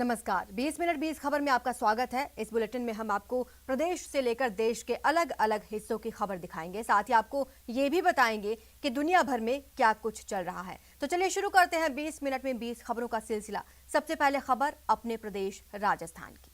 नमस्कार, 20 मिनट 20 खबर में आपका स्वागत है। इस बुलेटिन में हम आपको प्रदेश से लेकर देश के अलग अलग हिस्सों की खबर दिखाएंगे। साथ ही आपको ये भी बताएंगे कि दुनिया भर में क्या कुछ चल रहा है। तो चलिए शुरू करते हैं 20 मिनट में 20 खबरों का सिलसिला। सबसे पहले खबर अपने प्रदेश राजस्थान की।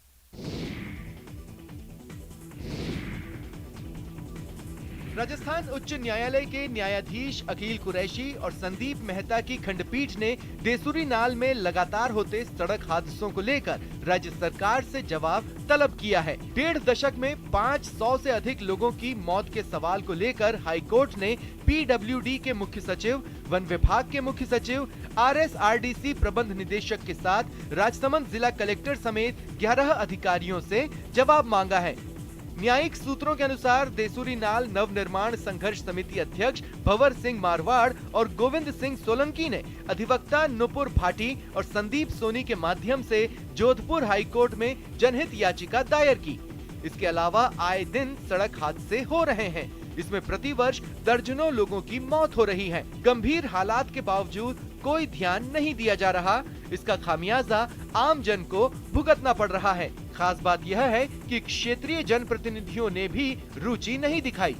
राजस्थान उच्च न्यायालय के न्यायाधीश अकील कुरैशी और संदीप मेहता की खंडपीठ ने देसुरी नाल में लगातार होते सड़क हादसों को लेकर राज्य सरकार से जवाब तलब किया है। 1.5 दशक में 500 से अधिक लोगों की मौत के सवाल को लेकर हाईकोर्ट ने पीडब्ल्यूडी के मुख्य सचिव, वन विभाग के मुख्य सचिव, आरएसआरडीसी प्रबंध निदेशक के साथ राजसमंद जिला कलेक्टर समेत 11 अधिकारियों से जवाब मांगा है। न्यायिक सूत्रों के अनुसार देसुरी नाल नव निर्माण संघर्ष समिति अध्यक्ष भंवर सिंह मारवाड़ और गोविंद सिंह सोलंकी ने अधिवक्ता नुपुर भाटी और संदीप सोनी के माध्यम से जोधपुर हाईकोर्ट में जनहित याचिका दायर की। इसके अलावा आए दिन सड़क हादसे हो रहे हैं। इसमें प्रतिवर्ष दर्जनों लोगों की मौत हो रही है। गंभीर हालात के बावजूद कोई ध्यान नहीं दिया जा रहा। इसका खामियाजा आम जन को भुगतना पड़ रहा है। खास बात यह है कि क्षेत्रीय जनप्रतिनिधियों ने भी रुचि नहीं दिखाई।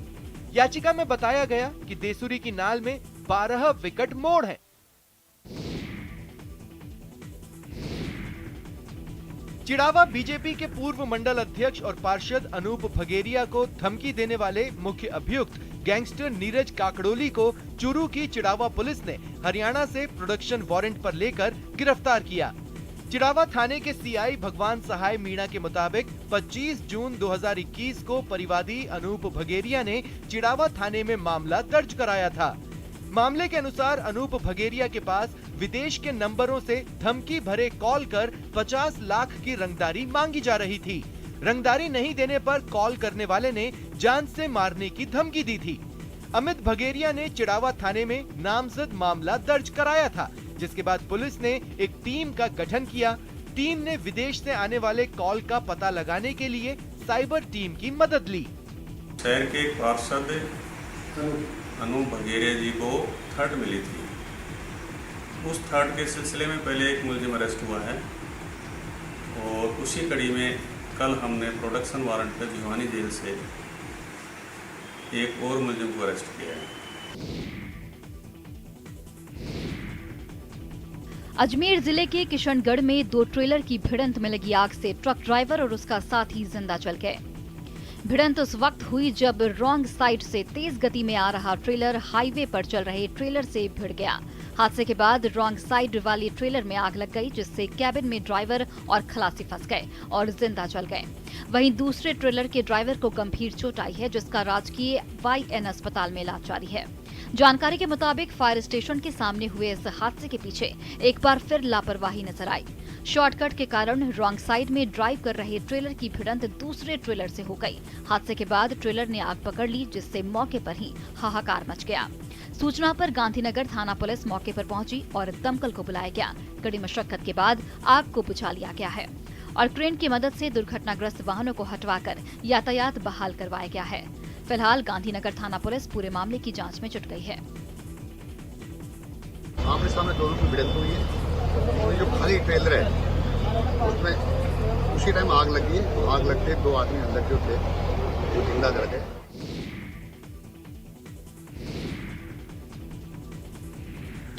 याचिका में बताया गया कि देसुरी की नाल में 12 विकट मोड़ हैं। चिड़ावा बीजेपी के पूर्व मंडल अध्यक्ष और पार्षद अनूप भगेरिया को धमकी देने वाले मुख्य अभियुक्त गैंगस्टर नीरज काकड़ोली को चूरू की चिड़ावा पुलिस ने हरियाणा से प्रोडक्शन वारंट पर लेकर गिरफ्तार किया। चिड़ावा थाने के सीआई भगवान सहाय मीणा के मुताबिक 25 जून 2021 को परिवादी अनूप भगेरिया ने चिड़ावा थाने में मामला दर्ज कराया था। मामले के अनुसार अनूप भगेरिया के पास विदेश के नंबरों से धमकी भरे कॉल कर 50 लाख की रंगदारी मांगी जा रही थी। रंगदारी नहीं देने पर कॉल करने वाले ने जान से मारने की धमकी दी थी। अमित भगेरिया ने चिड़ावा थाने में नामजद मामला दर्ज कराया था, जिसके बाद पुलिस ने एक टीम का गठन किया। टीम ने विदेश से आने वाले कॉल का पता लगाने के लिए साइबर टीम की मदद ली। शहर के एक पार्षद अनूप भगेरिया जी को थर्ड मिली थी। उस थर्ड के सिलसिले में पहले एक मुलजिम अरेस्ट हुआ है और उसी कड़ी में कल हमने प्रोडक्शन वारंट पे भिवानी जेल से एक और मुलजिम को अरेस्ट किया है। अजमेर जिले के किशनगढ़ में 2 ट्रेलर की भिड़ंत में लगी आग से ट्रक ड्राइवर और उसका साथी जिंदा जल गए। भिड़ंत उस वक्त हुई जब रॉन्ग साइड से तेज गति में आ रहा ट्रेलर हाईवे पर चल रहे ट्रेलर से भिड़ गया। हादसे के बाद रॉन्ग साइड वाली ट्रेलर में आग लग गई, जिससे कैबिन में ड्राइवर और खलासी फंस गए और जिंदा जल गए। वहीं दूसरे ट्रेलर के ड्राइवर को गंभीर चोट आई है, जिसका राजकीय YN अस्पताल में इलाज जारी है। जानकारी के मुताबिक फायर स्टेशन के सामने हुए इस हादसे के पीछे एक बार फिर लापरवाही नजर आई। शॉर्टकट के कारण रॉन्ग साइड में ड्राइव कर रहे ट्रेलर की भिड़ंत दूसरे ट्रेलर से हो गई। हादसे के बाद ट्रेलर ने आग पकड़ ली, जिससे मौके पर ही हाहाकार मच गया। सूचना पर गांधीनगर थाना पुलिस मौके पर पहुंची और दमकल को बुलाया गया। कड़ी मशक्कत के बाद आग को बुझा लिया गया है और क्रेन की मदद से दुर्घटनाग्रस्त वाहनों को हटवाकर यातायात बहाल करवाया गया है। फिलहाल गांधीनगर थाना पुलिस पूरे मामले की जांच में जुट गई है। आमने सामने दोनों की भिड़ंत हुई है और जो खाली ट्रेलर है उसमें उसी टाइम आग लगी है। आग लगते 2 आदमी अंदर जो थे वो जिंदा जल गए।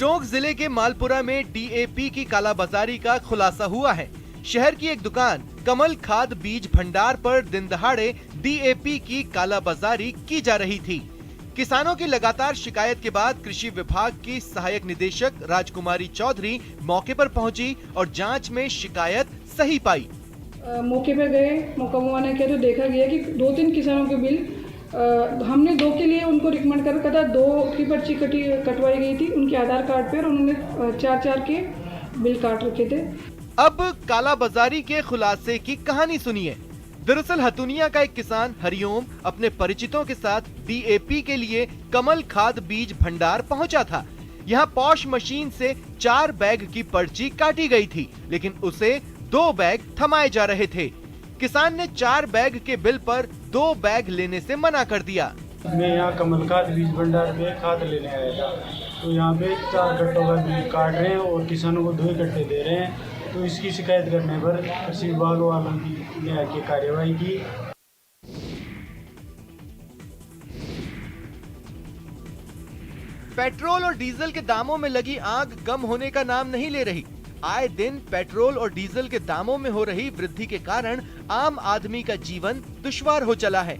टोंक जिले के मालपुरा में DAP की कालाबाजारी का खुलासा हुआ है। शहर की एक दुकान कमल खाद बीज भंडार पर दिन दहाड़े DAP की कालाबाजारी की जा रही थी। किसानों की लगातार शिकायत के बाद कृषि विभाग की सहायक निदेशक राजकुमारी चौधरी मौके पर पहुंची और जांच में शिकायत सही पाई। मौके पर गए, मौका मुआयना किया तो देखा गया कि 2-3 किसानों के बिल हमने 2 के लिए उनको रिकमेंड कर था। 2 की पर्ची कटवाई गई थी उनके आधार कार्ड पर, उन्होंने 4-4 के बिल काट रखे थे। अब कालाबाजारी के खुलासे की कहानी सुनिए। दरअसल हथुनिया का एक किसान हरिओम अपने परिचितों के साथ DAP के लिए कमल खाद बीज भंडार पहुंचा था। यहाँ पॉश मशीन से 4 बैग की पर्ची काटी गई थी, लेकिन उसे 2 बैग थमाए जा रहे थे। किसान ने 4 बैग के बिल पर 2 बैग लेने से मना कर दिया। मैं यहाँ कमल खाद बीज भंडार पे खाद लेने आया था, तो यहाँ पे 4 कट्टों का बीज काट रहे हैं और किसानों को 2 कट्टे दे रहे हैं तो इसकी शिकायत करने पर कृषि विभाग वालों ने आके कार्यवाही की। पेट्रोल और डीजल के दामों में लगी आग कम होने का नाम नहीं ले रही। आए दिन पेट्रोल और डीजल के दामों में हो रही वृद्धि के कारण आम आदमी का जीवन दुश्वार हो चला है।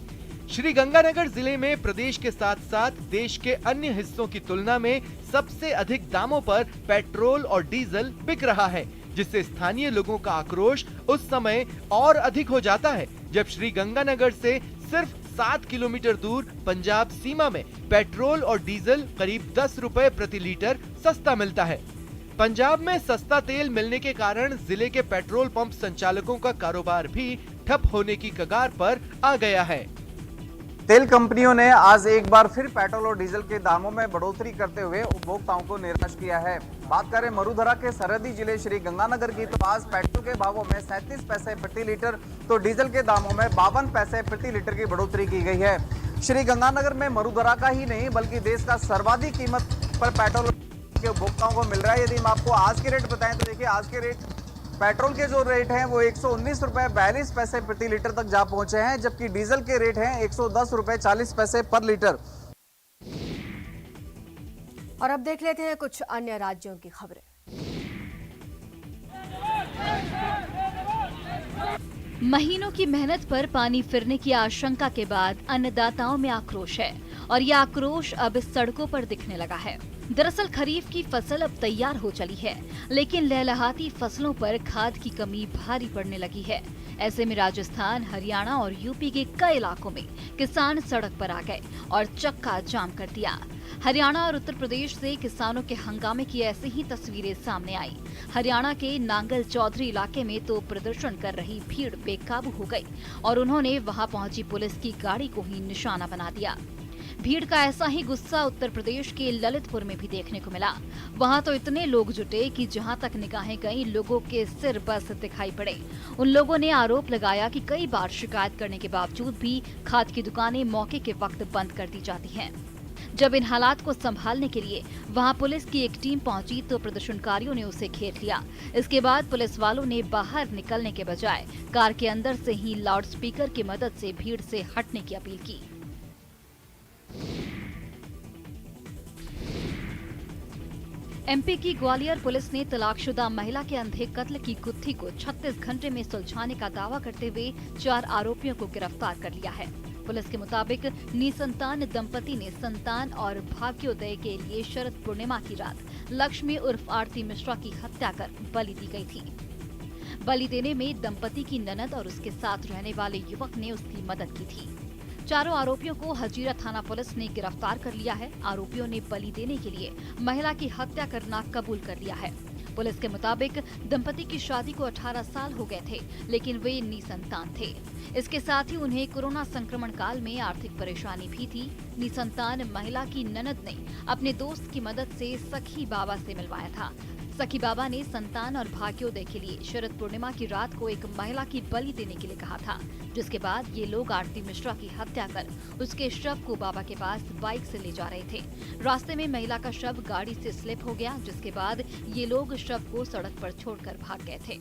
श्रीगंगानगर जिले में प्रदेश के साथ साथ देश के अन्य हिस्सों की तुलना में सबसे अधिक दामों पर पेट्रोल और डीजल बिक रहा है, जिससे स्थानीय लोगों का आक्रोश उस समय और अधिक हो जाता है जब श्रीगंगानगर से सिर्फ 7 किलोमीटर दूर पंजाब सीमा में पेट्रोल और डीजल करीब 10 रुपए प्रति लीटर सस्ता मिलता है। पंजाब में सस्ता तेल मिलने के कारण जिले के पेट्रोल पंप संचालकों का कारोबार भी ठप होने की कगार पर आ गया है। तेल कंपनियों ने आज एक बार फिर पेट्रोल और डीजल के दामों में बढ़ोतरी करते हुए उपभोक्ताओं को निराश किया है। बात करें मरुधरा के सरहदी जिले श्री गंगानगर की, तो आज पेट्रोल के भावों में 37 पैसे प्रति लीटर तो डीजल के दामों में 52 पैसे प्रति लीटर की बढ़ोतरी की गई है। श्री गंगानगर में मरुधरा का ही नहीं बल्कि देश का सर्वाधिक कीमत पर पेट्रोल के उपभोक्ताओं को मिल रहा है। यदि हम आपको आज के रेट बताएं तो देखिए, आज के रेट पेट्रोल के जो रेट हैं वो 119 रुपए 42 पैसे प्रति लीटर तक जा पहुंचे हैं, जबकि डीजल के रेट हैं 110 रुपए 40 पैसे पर लीटर। और अब देख लेते हैं कुछ अन्य राज्यों की खबरें। महीनों की मेहनत पर पानी फिरने की आशंका के बाद अन्नदाताओं में आक्रोश है और यह आक्रोश अब सड़कों पर दिखने लगा है। दरअसल खरीफ की फसल अब तैयार हो चली है, लेकिन लहलहाती फसलों पर खाद की कमी भारी पड़ने लगी है। ऐसे में राजस्थान, हरियाणा और यूपी के कई इलाकों में किसान सड़क पर आ गए और चक्का जाम कर दिया। हरियाणा और उत्तर प्रदेश से किसानों के हंगामे की ऐसी ही तस्वीरें सामने आई। हरियाणा के नांगल चौधरी इलाके में तो प्रदर्शन कर रही भीड़ बेकाबू हो गई और उन्होंने वहां पहुंची पुलिस की गाड़ी को ही निशाना बना दिया। भीड़ का ऐसा ही गुस्सा उत्तर प्रदेश के ललितपुर में भी देखने को मिला। वहां तो इतने लोग जुटे कि जहां तक निगाहें गईं, लोगों के सिर बस दिखाई पड़े। उन लोगों ने आरोप लगाया कि कई बार शिकायत करने के बावजूद भी खाद की दुकानें मौके के वक्त बंद कर दी जाती हैं। जब इन हालात को संभालने के लिए वहां पुलिस की एक टीम पहुंची तो प्रदर्शनकारियों ने उसे घेर लिया। इसके बाद पुलिस वालों ने बाहर निकलने के बजाय कार के अंदर से ही लाउडस्पीकर की मदद से भीड़ से हटने की अपील की। एमपी की ग्वालियर पुलिस ने तलाकशुदा महिला के अंधे कत्ल की गुत्थी को 36 घंटे में सुलझाने का दावा करते हुए 4 आरोपियों को गिरफ्तार कर लिया है। पुलिस के मुताबिक निसंतान दंपति ने संतान और भाग्योदय के लिए शरद पूर्णिमा की रात लक्ष्मी उर्फ आरती मिश्रा की हत्या कर बलि दी गई थी। बलि देने में दंपति की ननद और उसके साथ रहने वाले युवक ने उसकी मदद की थी। चारों आरोपियों को हजीरा थाना पुलिस ने गिरफ्तार कर लिया है। आरोपियों ने बलि देने के लिए महिला की हत्या करना कबूल कर लिया है। पुलिस के मुताबिक दंपति की शादी को 18 साल हो गए थे, लेकिन वे निसंतान थे। इसके साथ ही उन्हें कोरोना संक्रमण काल में आर्थिक परेशानी भी थी। निसंतान महिला की ननद ने अपने दोस्त की मदद से सखी बाबा से मिलवाया था। सखी बाबा ने संतान और भाग्योदय के लिए शरद पूर्णिमा की रात को एक महिला की बलि देने के लिए कहा था, जिसके बाद ये लोग आरती मिश्रा की हत्या कर उसके शव को बाबा के पास बाइक से ले जा रहे थे। रास्ते में महिला का शव गाड़ी से स्लिप हो गया, जिसके बाद ये लोग शव को सड़क पर छोड़कर भाग गए थे।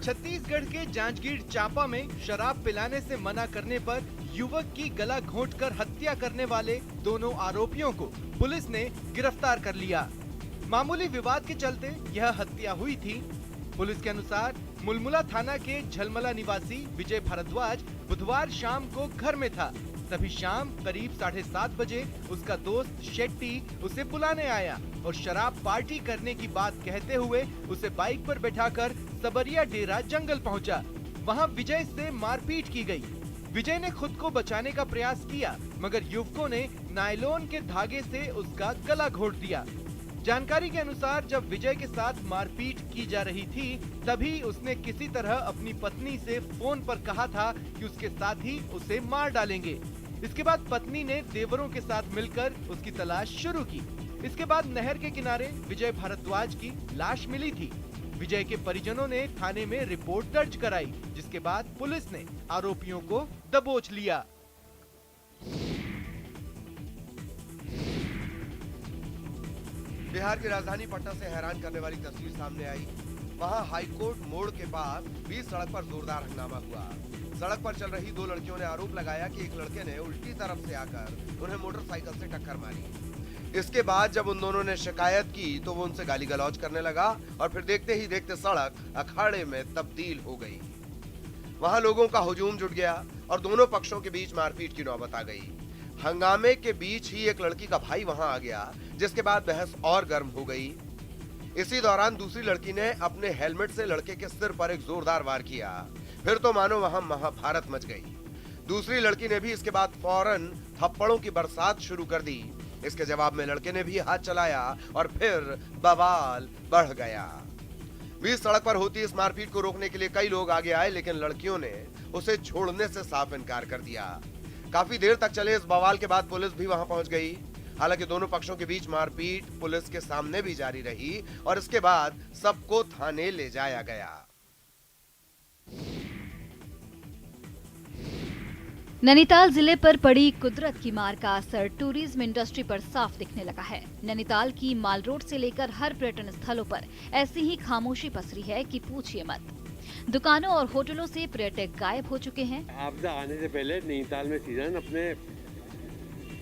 छत्तीसगढ़ के जांजगीर चांपा में शराब पिलाने से मना करने पर युवक की गला घोंटकर हत्या करने वाले दोनों आरोपियों को पुलिस ने गिरफ्तार कर लिया। मामूली विवाद के चलते यह हत्या हुई थी। पुलिस के अनुसार मुलमुला थाना के झलमला निवासी विजय भारद्वाज बुधवार शाम को घर में था। तभी शाम करीब 7:30 बजे उसका दोस्त शेट्टी उसे बुलाने आया और शराब पार्टी करने की बात कहते हुए उसे बाइक पर बैठाकर सबरिया डेरा जंगल पहुंचा। वहां विजय से मारपीट की गई। विजय ने खुद को बचाने का प्रयास किया, मगर युवकों ने नायलॉन के धागे से उसका गला घोंट दिया। जानकारी के अनुसार जब विजय के साथ मारपीट की जा रही थी, तभी उसने किसी तरह अपनी पत्नी से फोन पर कहा था कि उसके साथी उसे मार डालेंगे। इसके बाद पत्नी ने देवरों के साथ मिलकर उसकी तलाश शुरू की। इसके बाद नहर के किनारे विजय भारद्वाज की लाश मिली थी। विजय के परिजनों ने थाने में रिपोर्ट दर्ज कराई, जिसके बाद पुलिस ने आरोपियों को दबोच लिया। बिहार की राजधानी पटना से हैरान करने वाली तस्वीर सामने आई। वहां हाईकोर्ट मोड़ के पास बीच सड़क पर जोरदार हंगामा हुआ। सड़क पर चल रही दो लड़कियों ने आरोप लगाया कि एक लड़के ने उल्टी तरफ से आकर उन्हें मोटरसाइकिल से टक्कर मारी। इसके बाद जब उन दोनों ने शिकायत की तो वो उनसे गाली गलौज करने लगा और फिर देखते ही देखते सड़क अखाड़े में तब्दील हो गई। वहां लोगों का हुजूम जुट गया और दोनों पक्षों के बीच मारपीट की नौबत आ गई। हंगामे के बीच ही एक लड़की का भाई वहां आ गया, जिसके बाद बहस और गर्म हो गई। इसी दौरान दूसरी लड़की ने अपने हेलमेट से लड़के के सिर पर एक जोरदार वार किया। फिर तो मानो वहां महाभारत मच गई। दूसरी लड़की ने भी इसके बाद फौरन थप्पड़ों की बरसात शुरू कर दी। इसके जवाब में लड़के ने भी हाथ चलाया और फिर बवाल बढ़ गया। बीच सड़क पर होती इस मारपीट को रोकने के लिए कई लोग आगे आए, लेकिन लड़कियों ने उसे छोड़ने से साफ इनकार कर दिया। काफी देर तक चले इस बवाल के बाद पुलिस भी वहां पहुंच गई। हालांकि दोनों पक्षों के बीच मारपीट पुलिस के सामने भी जारी रही और इसके बाद सबको थाने ले जाया गया। नैनीताल जिले पर पड़ी कुदरत की मार का असर टूरिज्म इंडस्ट्री पर साफ दिखने लगा है। नैनीताल की माल रोड से लेकर हर पर्यटन स्थलों पर ऐसी ही खामोशी पसरी है कि पूछिए मत। दुकानों और होटलों से पर्यटक गायब हो चुके हैं। आपदा आने से पहले नैनीताल में सीजन अपने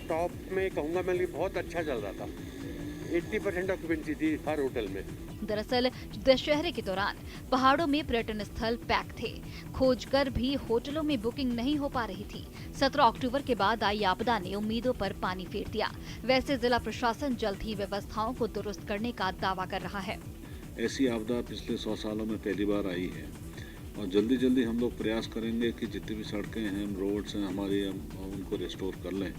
टॉप में कहूँगा मैं कि बहुत अच्छा चल रहा था। 80% ऑक्यूपेंसी थी हर होटल में। दरअसल दशहरे के दौरान पहाड़ों में पर्यटन स्थल पैक थे। खोज कर भी होटलों में बुकिंग नहीं हो पा रही थी। 17 अक्टूबर के बाद आई आपदा ने उम्मीदों पर पानी फेर दिया। वैसे जिला प्रशासन जल्द ही व्यवस्थाओं को दुरुस्त करने का दावा कर रहा है। ऐसी आपदा पिछले 100 सालों में पहली बार आई है और जल्दी जल्दी हम लोग प्रयास करेंगे कि जितनी भी सड़कें हैं, रोड्स हैं हमारी, हम उनको रिस्टोर कर लें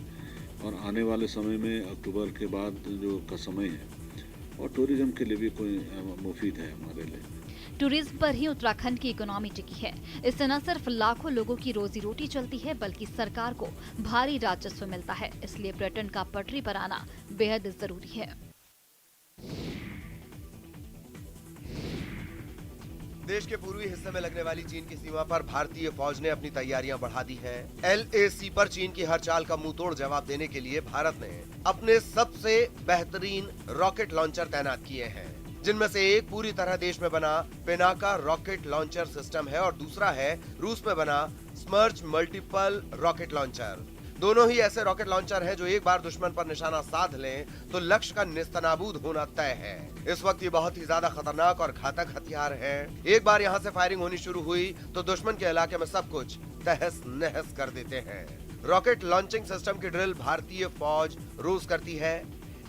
और आने वाले समय में अक्टूबर के बाद जो का समय है और टूरिज्म के लिए भी कोई मुफीद है हमारे लिए। टूरिज्म पर ही उत्तराखंड की इकोनॉमी टिकी है। इससे न सिर्फ लाखों लोगों की रोजी रोटी चलती है, बल्कि सरकार को भारी राजस्व मिलता है। इसलिए पर्यटन का पटरी पर आना बेहद जरूरी है। देश के पूर्वी हिस्से में लगने वाली चीन की सीमा पर भारतीय फौज ने अपनी तैयारियां बढ़ा दी हैं। LAC पर चीन की हर चाल का मुंहतोड़ जवाब देने के लिए भारत ने अपने सबसे बेहतरीन रॉकेट लॉन्चर तैनात किए हैं, जिनमें से एक पूरी तरह देश में बना पिनाका रॉकेट लॉन्चर सिस्टम है और दूसरा है रूस में बना स्मर्च मल्टीपल रॉकेट लॉन्चर। दोनों ही ऐसे रॉकेट लॉन्चर हैं जो एक बार दुश्मन पर निशाना साध लें तो लक्ष्य का नेस्तनाबूद होना तय है। इस वक्त ये बहुत ही ज्यादा खतरनाक और घातक हथियार हैं। एक बार यहाँ से फायरिंग होनी शुरू हुई तो दुश्मन के इलाके में सब कुछ तहस नहस कर देते हैं। रॉकेट लॉन्चिंग सिस्टम की ड्रिल भारतीय फौज रोज करती है।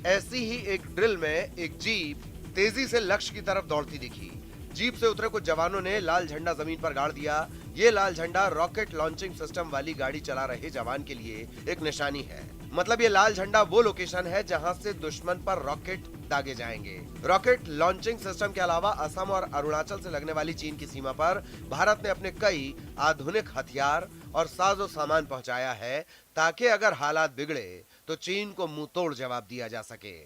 ऐसी ही एक ड्रिल में एक जीप तेजी से लक्ष्य की तरफ दौड़ती दिखी। जीप से उतरे कुछ जवानों ने लाल झंडा जमीन पर गाड़ दिया। ये लाल झंडा रॉकेट लॉन्चिंग सिस्टम वाली गाड़ी चला रहे जवान के लिए एक निशानी है। मतलब ये लाल झंडा वो लोकेशन है जहां से दुश्मन पर रॉकेट दागे जाएंगे। रॉकेट लॉन्चिंग सिस्टम के अलावा असम और अरुणाचल से लगने वाली चीन की सीमा पर भारत ने अपने कई आधुनिक हथियार और साजो सामान पहुंचाया है, ताकि अगर हालात बिगड़े तो चीन को मुंह तोड़ जवाब दिया जा सके।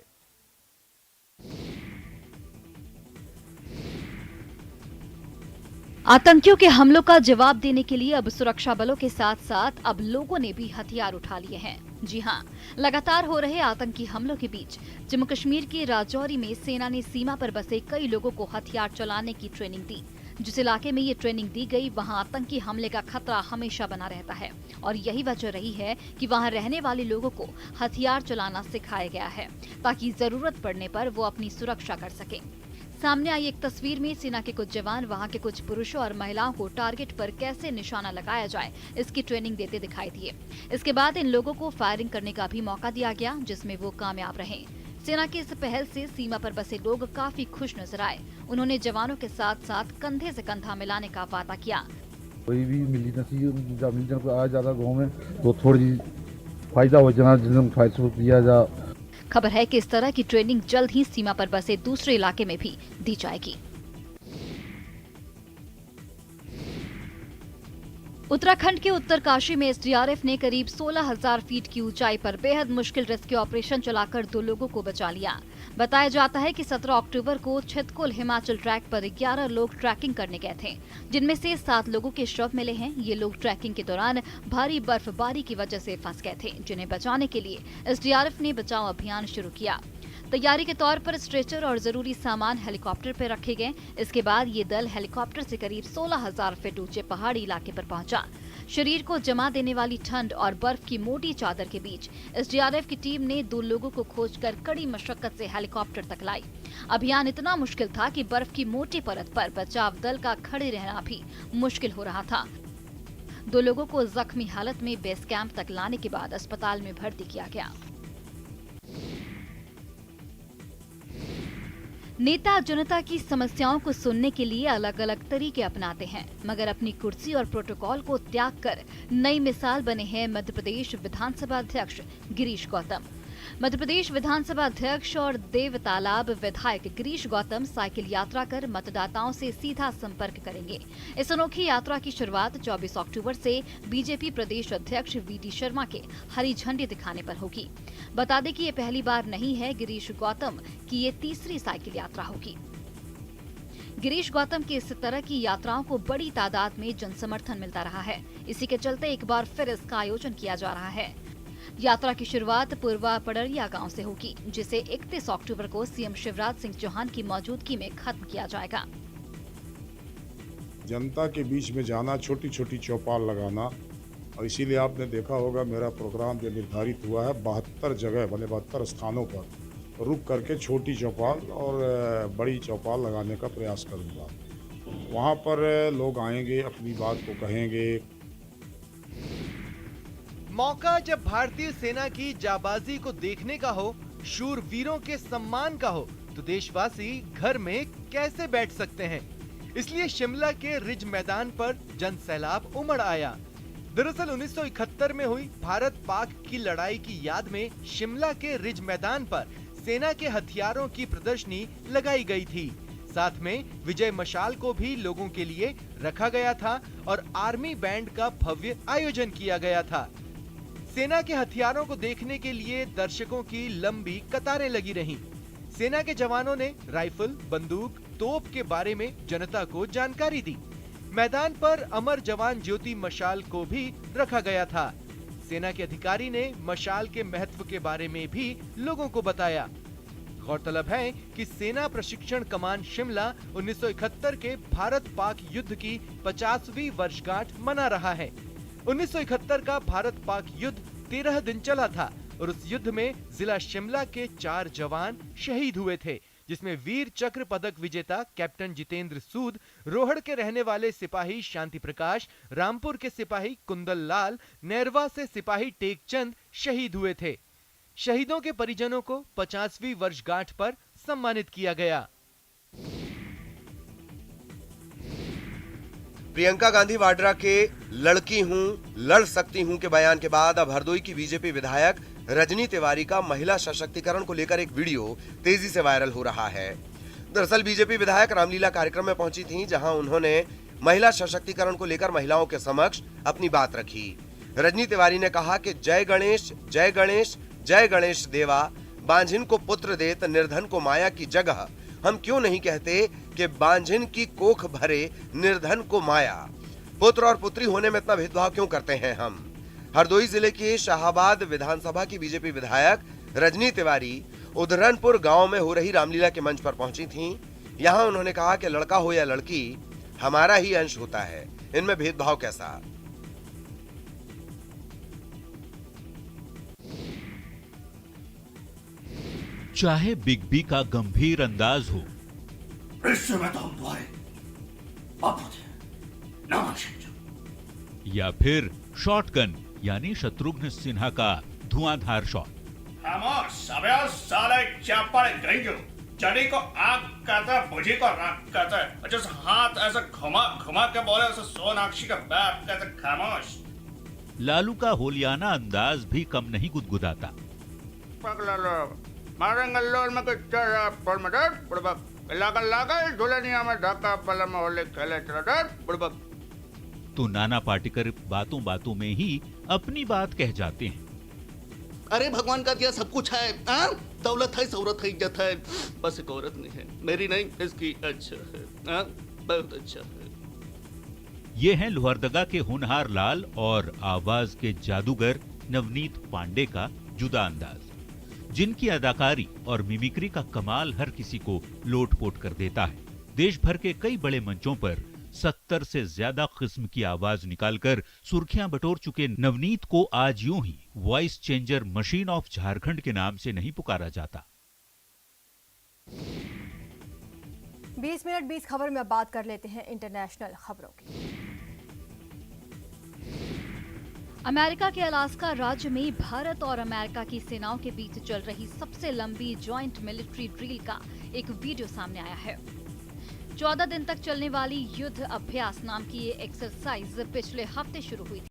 आतंकियों के हमलों का जवाब देने के लिए अब सुरक्षा बलों के साथ साथ अब लोगों ने भी हथियार उठा लिए हैं। जी हां, लगातार हो रहे आतंकी हमलों के बीच जम्मू कश्मीर के राजौरी में सेना ने सीमा पर बसे कई लोगों को हथियार चलाने की ट्रेनिंग दी। जिस इलाके में ये ट्रेनिंग दी गई वहां आतंकी हमले का खतरा हमेशा बना रहता है और यही वजह रही है कि वहां रहने वाले लोगों को हथियार चलाना सिखाया गया है, ताकि जरूरत पड़ने पर वो अपनी सुरक्षा कर सके। सामने आई एक तस्वीर में सेना के कुछ जवान वहां के कुछ पुरुषों और महिलाओं को टारगेट पर कैसे निशाना लगाया जाए इसकी ट्रेनिंग देते दिखाई दिए। इसके बाद इन लोगों को फायरिंग करने का भी मौका दिया गया, जिसमें वो कामयाब रहे। सेना की इस पहल से सीमा पर बसे लोग काफी खुश नजर आए। उन्होंने जवानों के साथ साथ कंधे से कंधा मिलाने का वादा किया। कोई भी मिली नसीब आ जाता गाँव में तो थोड़ी फायदा हो जाना खबर है कि इस तरह की ट्रेनिंग जल्द ही सीमा पर बसे दूसरे इलाके में भी दी जाएगी। उत्तराखंड के उत्तरकाशी में एसडीआरएफ ने करीब 16,000 फीट की ऊंचाई पर बेहद मुश्किल रेस्क्यू ऑपरेशन चलाकर 2 लोगों को बचा लिया। बताया जाता है कि 17 अक्टूबर को छितकुल हिमाचल ट्रैक पर 11 लोग ट्रैकिंग करने गए थे, जिनमें से 7 लोगों के शव मिले हैं। ये लोग ट्रैकिंग के दौरान भारी बर्फबारी की वजह से फंस गए थे, जिन्हें बचाने के लिए एसडीआरएफ ने बचाव अभियान शुरू किया। तैयारी के तौर पर स्ट्रेचर और जरूरी सामान हेलीकॉप्टर पर रखे गए। इसके बाद ये दल हेलीकॉप्टर से करीब 16,000 फीट ऊंचे पहाड़ी इलाके पर पहुंचा। शरीर को जमा देने वाली ठंड और बर्फ की मोटी चादर के बीच एसडीआरएफ की टीम ने 2 लोगों को खोजकर कड़ी मशक्कत से हेलीकॉप्टर तक लाई। अभियान इतना मुश्किल था कि बर्फ की मोटी परत पर बचाव दल का खड़े रहना भी मुश्किल हो रहा था। 2 लोगों को जख्मी हालत में बेस कैंप तक लाने के बाद अस्पताल में भर्ती किया गया। नेता जनता की समस्याओं को सुनने के लिए अलग अलग तरीके अपनाते हैं, मगर अपनी कुर्सी और प्रोटोकॉल को त्याग कर नई मिसाल बने हैं मध्य प्रदेश विधानसभा अध्यक्ष गिरीश गौतम। मध्य प्रदेश विधानसभा अध्यक्ष और देवतालाब विधायक गिरीश गौतम साइकिल यात्रा कर मतदाताओं से सीधा संपर्क करेंगे। इस अनोखी यात्रा की शुरुआत 24 अक्टूबर से बीजेपी प्रदेश अध्यक्ष वीडी शर्मा के हरी झंडी दिखाने पर होगी। बता दें कि ये पहली बार नहीं है गिरीश गौतम की ये तीसरी साइकिल यात्रा होगी। गिरीश गौतम की इस तरह की यात्राओं को बड़ी तादाद में जनसमर्थन मिलता रहा है। इसी के चलते एक बार फिर इसका आयोजन किया जा रहा है। यात्रा की शुरुआत पूर्वा पड़रिया गांव से होगी, जिसे 31 अक्टूबर को सीएम शिवराज सिंह चौहान की मौजूदगी में खत्म किया जाएगा। जनता के बीच में जाना, छोटी छोटी चौपाल लगाना, और इसीलिए आपने देखा होगा मेरा प्रोग्राम जो निर्धारित हुआ है 72 जगह बने 72 स्थानों पर रुक करके छोटी चौपाल और बड़ी चौपाल लगाने का प्रयास करूंगा। वहां पर लोग आएंगे, अपनी बात को कहेंगे। मौका जब भारतीय सेना की जाबाजी को देखने का हो, शूर वीरों के सम्मान का हो, तो देशवासी घर में कैसे बैठ सकते हैं। इसलिए शिमला के रिज मैदान पर जन सैलाब उमड़ आया। दरअसल 1971 में हुई भारत पाक की लड़ाई की याद में शिमला के रिज मैदान पर सेना के हथियारों की प्रदर्शनी लगाई गई थी। साथ में विजय मशाल को भी लोगों के लिए रखा गया था और आर्मी बैंड का भव्य आयोजन किया गया था। सेना के हथियारों को देखने के लिए दर्शकों की लंबी कतारें लगी रहीं। सेना के जवानों ने राइफल, बंदूक, तोप के बारे में जनता को जानकारी दी। मैदान पर अमर जवान ज्योति मशाल को भी रखा गया था। सेना के अधिकारी ने मशाल के महत्व के बारे में भी लोगों को बताया। गौरतलब है कि सेना प्रशिक्षण कमान शिमला 1971 के भारत पाक युद्ध की 50वीं वर्षगांठ मना रहा है। 1971 का भारत पाक युद्ध 13 दिन चला था और उस युद्ध में जिला शिमला के 4 जवान शहीद हुए थे, जिसमें वीर चक्र पदक विजेता कैप्टन जितेंद्र सूद, रोहड़ के रहने वाले सिपाही शांति प्रकाश, रामपुर के सिपाही कुंदल लाल, नैरवा से सिपाही टेकचंद शहीद हुए थे। शहीदों के परिजनों को 50वीं वर्षगांठ पर सम्मानित किया गया। प्रियंका गांधी वाड्रा के लड़की हूं, लड़ सकती हूं के बयान के बाद अब हरदोई की बीजेपी विधायक रजनी तिवारी का महिला सशक्तिकरण को लेकर एक वीडियो तेजी से वायरल हो रहा है। दरअसल बीजेपी विधायक रामलीला कार्यक्रम में पहुंची थीं, जहां उन्होंने महिला सशक्तिकरण को लेकर महिलाओं के समक्ष अपनी बात रखी। रजनी तिवारी ने कहा कि जय गणेश, जय गणेश, जय गणेश देवा, बांझिन को पुत्र देत निर्धन को माया की जगह हम क्यों नहीं कहते कि बांझिन की कोख भरे निर्धन को माया। पुत्र और पुत्री होने में इतना भेदभाव क्यों करते हैं हम। हरदोई जिले के शाहाबाद विधानसभा की बीजेपी विधायक रजनी तिवारी उधरनपुर गांव में हो रही रामलीला के मंच पर पहुंची थीं। यहां उन्होंने कहा कि लड़का हो या लड़की हमारा ही अंश होता है, इनमें भेदभाव कैसा। चाहे बिग बी का गंभीर अंदाज हो, या फिर शॉटगन यानी शत्रुघ्न सिन्हा का धुआंधार शॉट। साले चने को आग कहता है, भुजी को राख कहता है, जैसे हाथ ऐसे घुमा घुमा के बोले उसे सोनाक्षी का बाप कहते खामोश। लालू का होलियाना अंदाज भी कम नहीं गुदगुदाता। तो नाना पाटेकर बातों बातों में ही अपनी बात कह जाते हैं। अरे भगवान का दिया सब कुछ है, दौलत है, शौहरत है, इज्जत है, बस एक औरत नहीं है, मेरी नहीं, इसकी। अच्छा है, बहुत अच्छा है। ये हैं लोहरदगा के होनहार लाल और आवाज के जादूगर नवनीत पांडे का जुदा अंदाज। जिनकी अदाकारी और मिमिक्री का कमाल हर किसी को लोटपोट कर देता है। देश भर के कई बड़े मंचों पर 70 से ज्यादा किस्म की आवाज निकालकर सुर्खियां बटोर चुके नवनीत को आज यूं ही voice changer machine of Jharkhand के नाम से नहीं पुकारा जाता। 20 मिनट 20 खबर में अब बात कर लेते हैं इंटरनेशनल खबरों की। अमेरिका के अलास्का राज्य में भारत और अमेरिका की सेनाओं के बीच चल रही सबसे लंबी जॉइंट मिलिट्री ड्रिल का एक वीडियो सामने आया है। 14 दिन तक चलने वाली युद्ध अभ्यास नाम की ये एक्सरसाइज पिछले हफ्ते शुरू हुई